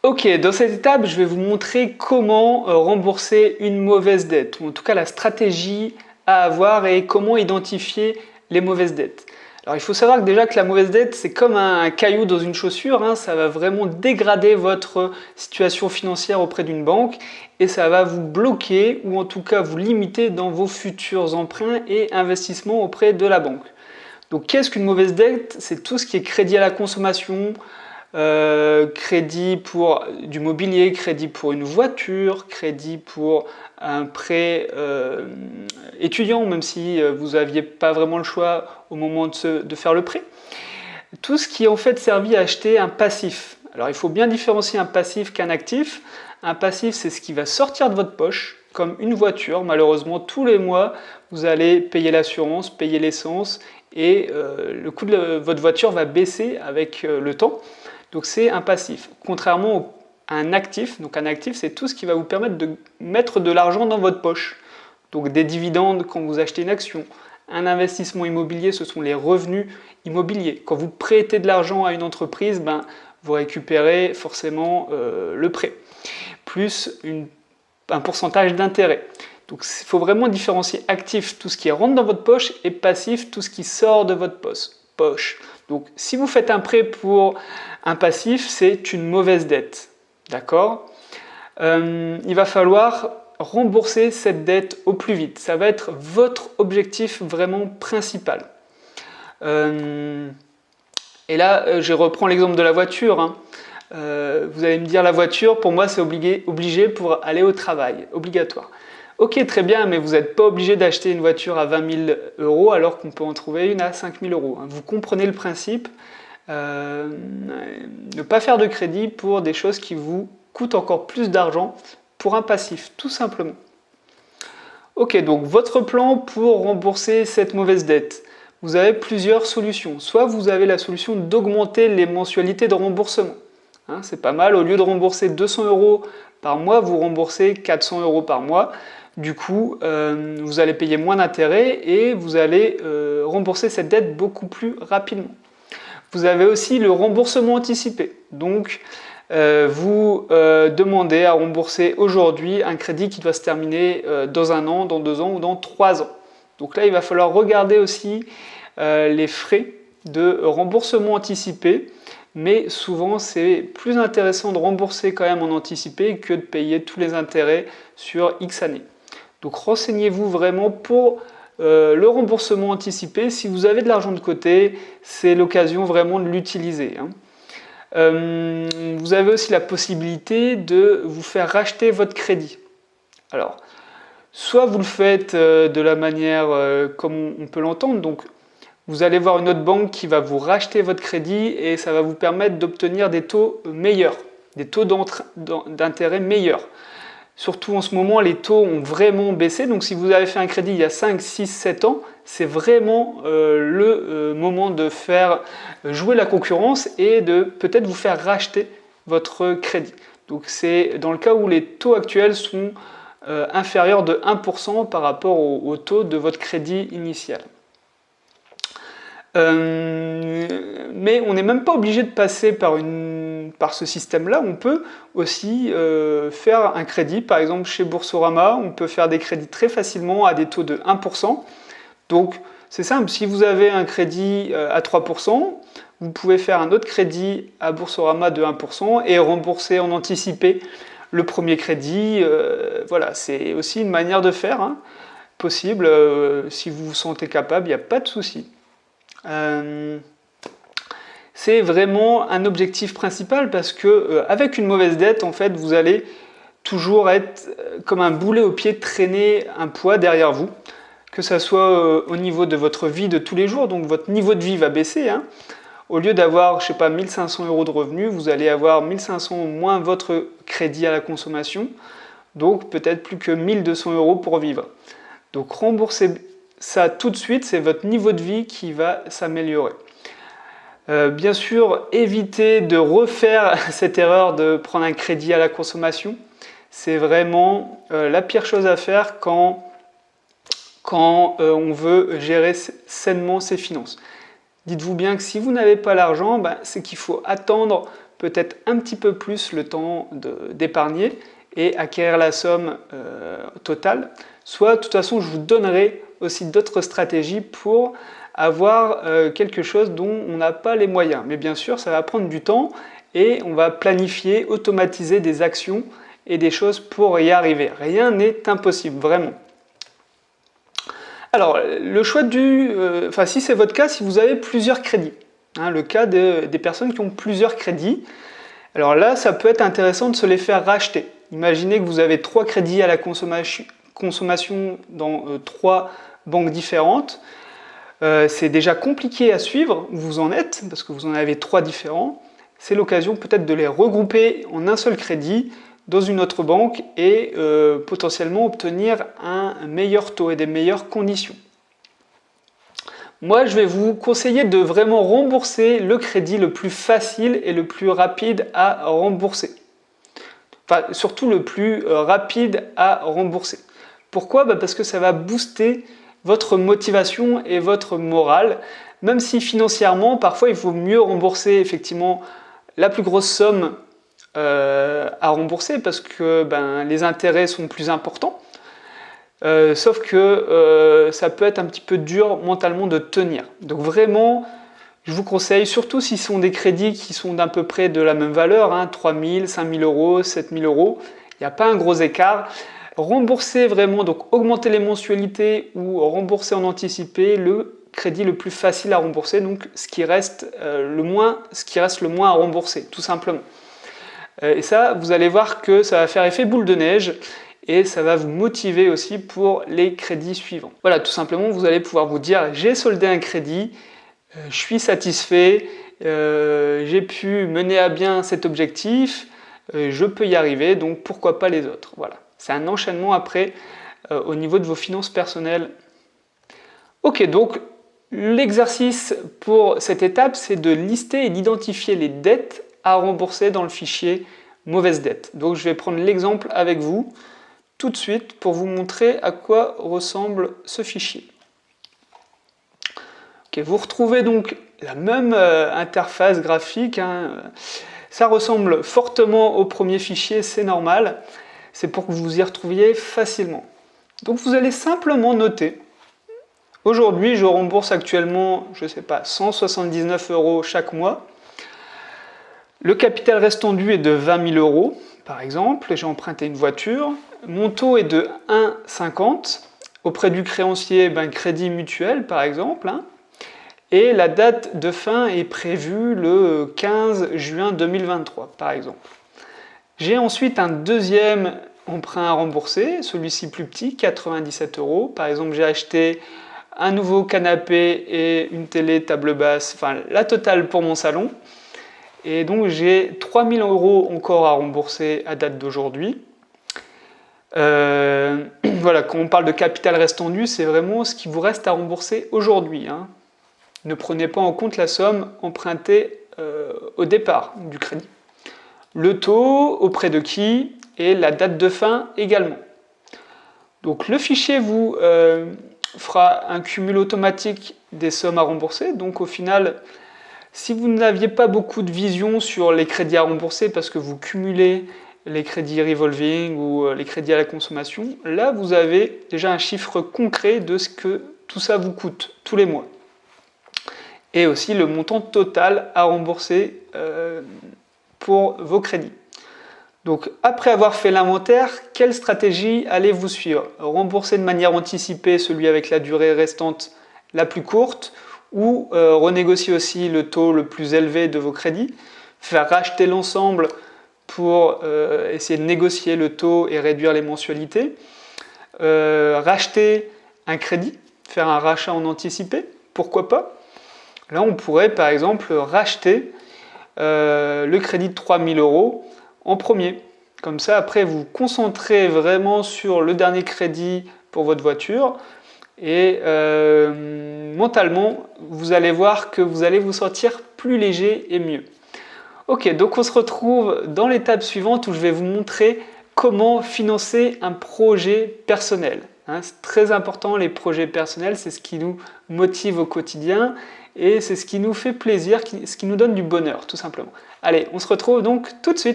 Ok, dans cette étape, je vais vous montrer comment rembourser une mauvaise dette, ou en tout cas la stratégie à avoir et comment identifier les mauvaises dettes. Alors il faut savoir que déjà que la mauvaise dette, c'est comme un caillou dans une chaussure, hein, ça va vraiment dégrader votre situation financière auprès d'une banque et ça va vous bloquer ou en tout cas vous limiter dans vos futurs emprunts et investissements auprès de la banque. Donc qu'est-ce qu'une mauvaise dette? C'est tout ce qui est crédit à la consommation, crédit pour du mobilier, crédit pour une voiture, crédit pour un prêt étudiant, même si vous n'aviez pas vraiment le choix au moment de faire le prêt. Tout ce qui est en fait servi à acheter un passif. Alors il faut bien différencier un passif qu'un actif. Un passif, c'est ce qui va sortir de votre poche, comme une voiture. Malheureusement, tous les mois, vous allez payer l'assurance, payer l'essence, et le coût de votre voiture va baisser avec le temps. Donc c'est un passif. Contrairement à un actif, donc un actif c'est tout ce qui va vous permettre de mettre de l'argent dans votre poche. Donc des dividendes quand vous achetez une action, un investissement immobilier, ce sont les revenus immobiliers. Quand vous prêtez de l'argent à une entreprise, vous récupérez forcément le prêt, plus un pourcentage d'intérêt. Donc il faut vraiment différencier actif, tout ce qui rentre dans votre poche, et passif, tout ce qui sort de votre poche. Donc si vous faites un prêt pour un passif, c'est une mauvaise dette. D'accord? Il va falloir rembourser cette dette au plus vite. Ça va être votre objectif vraiment principal. Et là, je reprends l'exemple de la voiture. Hein. Vous allez me dire, la voiture, pour moi, c'est obligé pour aller au travail, obligatoire. Ok, très bien, mais vous n'êtes pas obligé d'acheter une voiture à 20 000 € alors qu'on peut en trouver une à 5 000 €. Vous comprenez le principe. Ne pas faire de crédit pour des choses qui vous coûtent encore plus d'argent pour un passif, tout simplement. Ok, donc votre plan pour rembourser cette mauvaise dette. Vous avez plusieurs solutions. Soit vous avez la solution d'augmenter les mensualités de remboursement. Hein, c'est pas mal, au lieu de rembourser 200 € par mois, vous remboursez 400 € par mois. Du coup, vous allez payer moins d'intérêts et vous allez rembourser cette dette beaucoup plus rapidement. Vous avez aussi le remboursement anticipé. Donc, vous demandez à rembourser aujourd'hui un crédit qui doit se terminer dans 1 an, dans 2 ans ou dans 3 ans. Donc là, il va falloir regarder aussi les frais de remboursement anticipé. Mais souvent, c'est plus intéressant de rembourser quand même en anticipé que de payer tous les intérêts sur X années. Donc renseignez-vous vraiment pour le remboursement anticipé. Si vous avez de l'argent de côté, c'est l'occasion vraiment de l'utiliser. Hein. Vous avez aussi la possibilité de vous faire racheter votre crédit. Alors, soit vous le faites de la manière comme on peut l'entendre, donc vous allez voir une autre banque qui va vous racheter votre crédit et ça va vous permettre d'obtenir des taux meilleurs, des taux d'intérêt meilleurs. Surtout en ce moment, les taux ont vraiment baissé. Donc si vous avez fait un crédit il y a 5, 6, 7 ans, c'est vraiment le moment de faire jouer la concurrence et de peut-être vous faire racheter votre crédit. Donc c'est dans le cas où les taux actuels sont inférieurs de 1% par rapport au taux de votre crédit initial. Mais on n'est même pas obligé de passer par ce système-là. On peut aussi faire un crédit, par exemple chez Boursorama, on peut faire des crédits très facilement à des taux de 1%. Donc c'est simple, si vous avez un crédit à 3%, vous pouvez faire un autre crédit à Boursorama de 1% et rembourser en anticipé le premier crédit. Voilà, c'est aussi une manière de faire, hein, possible. Si vous vous sentez capable, il n'y a pas de souci. C'est vraiment un objectif principal parce que avec une mauvaise dette, en fait, vous allez toujours être comme un boulet au pied, traîner un poids derrière vous, que ça soit au niveau de votre vie de tous les jours, donc votre niveau de vie va baisser. Hein. Au lieu d'avoir, je sais pas, 1 500 € de revenus, vous allez avoir 1 500 moins votre crédit à la consommation, donc peut-être plus que 1 200 € pour vivre. Donc rembourser ça tout de suite, c'est votre niveau de vie qui va s'améliorer. Bien sûr, évitez de refaire cette erreur de prendre un crédit à la consommation. C'est vraiment la pire chose à faire quand on veut gérer sainement ses finances. Dites-vous bien que si vous n'avez pas l'argent, c'est qu'il faut attendre peut-être un petit peu plus le temps d'épargner et acquérir la somme totale, soit de toute façon je vous donnerai aussi d'autres stratégies pour avoir quelque chose dont on n'a pas les moyens. Mais bien sûr, ça va prendre du temps et on va planifier, automatiser des actions et des choses pour y arriver. Rien n'est impossible, vraiment. Alors, le choix si c'est votre cas, si vous avez plusieurs crédits, hein, le cas des personnes qui ont plusieurs crédits, alors là, ça peut être intéressant de se les faire racheter. Imaginez que vous avez 3 crédits à la consommation dans 3 banques différentes. C'est déjà compliqué à suivre où vous en êtes, parce que vous en avez 3 différents. C'est l'occasion peut-être de les regrouper en un seul crédit dans une autre banque et potentiellement obtenir un meilleur taux et des meilleures conditions. Moi, je vais vous conseiller de vraiment rembourser le crédit le plus facile et le plus rapide à rembourser. Enfin, surtout le plus rapide à rembourser. Pourquoi ? Parce que ça va booster votre motivation et votre morale, même si financièrement, parfois, il vaut mieux rembourser effectivement la plus grosse somme à rembourser parce que les intérêts sont plus importants. Sauf que ça peut être un petit peu dur mentalement de tenir. Donc vraiment, je vous conseille, surtout si ce sont des crédits qui sont d'à peu près de la même valeur, 3 000, 5 000 euros, 7 000 euros, il n'y a pas un gros écart. Rembourser vraiment, donc augmenter les mensualités ou rembourser en anticipé le crédit le plus facile à rembourser, donc ce qui reste le moins à rembourser, tout simplement. Et ça, vous allez voir que ça va faire effet boule de neige et ça va vous motiver aussi pour les crédits suivants. Voilà, tout simplement, vous allez pouvoir vous dire j'ai soldé un crédit, je suis satisfait, j'ai pu mener à bien cet objectif, je peux y arriver, donc pourquoi pas les autres. Voilà, c'est un enchaînement après au niveau de vos finances personnelles. Ok, donc l'exercice pour cette étape, c'est de lister et d'identifier les dettes à rembourser dans le fichier mauvaise dette. Donc je vais prendre l'exemple avec vous tout de suite pour vous montrer à quoi ressemble ce fichier. Okay, vous retrouvez donc la même interface graphique. Ça ressemble fortement au premier fichier, c'est normal. C'est pour que vous vous y retrouviez facilement. Donc vous allez simplement noter. Aujourd'hui, je rembourse actuellement, je ne sais pas, 179 € chaque mois. Le capital restant dû est de 20 000 euros, par exemple. J'ai emprunté une voiture. Mon taux est de 1,50. Auprès du créancier, Crédit Mutuel, par exemple. Et la date de fin est prévue le 15 juin 2023, par exemple. J'ai ensuite un deuxième emprunt à rembourser, celui-ci plus petit, 97 €. Par exemple, j'ai acheté un nouveau canapé et une télé table basse, enfin la totale pour mon salon. Et donc j'ai 3 000 € encore à rembourser à date d'aujourd'hui. Voilà, quand on parle de capital restant dû, c'est vraiment ce qui vous reste à rembourser aujourd'hui. Ne prenez pas en compte la somme empruntée au départ du crédit. Le taux, auprès de qui, et la date de fin également. Donc le fichier vous fera un cumul automatique des sommes à rembourser. Donc au final, si vous n'aviez pas beaucoup de vision sur les crédits à rembourser parce que vous cumulez les crédits revolving ou les crédits à la consommation, là vous avez déjà un chiffre concret de ce que tout ça vous coûte tous les mois. Et aussi le montant total à rembourser pour vos crédits. Donc après avoir fait l'inventaire, quelle stratégie allez-vous suivre? Rembourser de manière anticipée celui avec la durée restante la plus courte ou renégocier aussi le taux le plus élevé de vos crédits, faire racheter l'ensemble pour essayer de négocier le taux et réduire les mensualités, racheter un crédit, faire un rachat en anticipé, pourquoi pas. Là on pourrait par exemple racheter le crédit de 3 000 € en premier. Comme ça, après, vous vous concentrez vraiment sur le dernier crédit pour votre voiture et mentalement, vous allez voir que vous allez vous sentir plus léger et mieux. Ok, donc on se retrouve dans l'étape suivante où je vais vous montrer comment financer un projet personnel. C'est très important, les projets personnels, c'est ce qui nous motive au quotidien et c'est ce qui nous fait plaisir, ce qui nous donne du bonheur tout simplement. Allez, on se retrouve donc tout de suite.